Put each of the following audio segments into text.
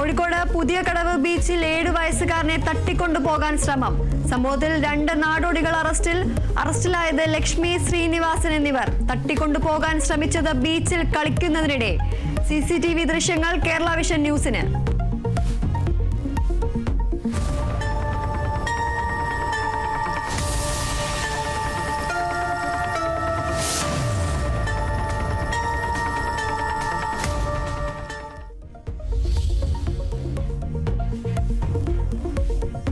കോഴിക്കോട് പുതിയ കടവ് ബീച്ചിൽ 7 വയസ്സുകാരനെ തട്ടിക്കൊണ്ടുപോകാൻ ശ്രമം. സംഭവത്തിൽ 2 നാടോടികൾ അറസ്റ്റിലായത് ലക്ഷ്മി, ശ്രീനിവാസൻ എന്നിവർ. തട്ടിക്കൊണ്ടുപോകാൻ ശ്രമിച്ചത് ബീച്ചിൽ കളിക്കുന്നതിനിടെ. CCTV ദൃശ്യങ്ങൾ കേരള വിഷൻ ന്യൂസിന്.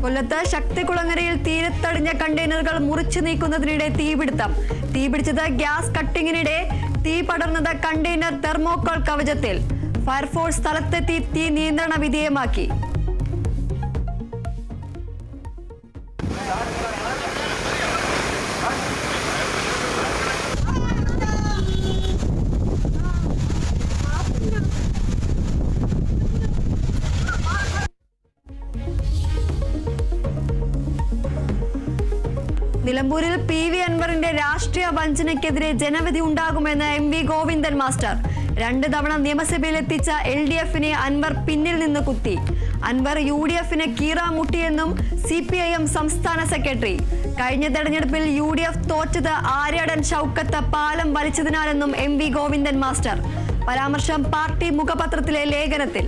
കൊല്ലത്ത് ശക്തികുളങ്ങരയിൽ തീരത്തടിഞ്ഞ കണ്ടെയ്നറുകൾ മുറിച്ചു നീക്കുന്നതിനിടെ തീപിടിച്ചത് ഗ്യാസ് കട്ടിങ്ങിനിടെ. തീ പടർന്നത് കണ്ടെയ്നർ തെർമോക്കോൾ കവചത്തിൽ. ഫയർഫോഴ്സ് സ്ഥലത്തെത്തി തീ നിയന്ത്രണ വിധേയമാക്കി. നിലമ്പൂരിൽ PV അൻവറിന്റെ രാഷ്ട്രീയ വഞ്ചനയ്ക്കെതിരെ ജനവിധി ഉണ്ടാകുമെന്ന് MV ഗോവിന്ദൻ മാസ്റ്റർ. 2 തവണ നിയമസഭയിലെത്തിച്ച LDF-നെ അൻവർ പിന്നിൽ നിന്ന് കുത്തി. അൻവർ UDF-ന് കീറാമുട്ടിയെന്നും CPIM സംസ്ഥാന സെക്രട്ടറി. കഴിഞ്ഞ തെരഞ്ഞെടുപ്പിൽ UDF തോറ്റത് ആര്യാടൻ ഷൗക്കത്ത് പാലം വലിച്ചതിനാലെന്നും MV ഗോവിന്ദൻ മാസ്റ്റർ. പരാമർശം പാർട്ടി മുഖപത്രത്തിലെ ലേഖനത്തിൽ.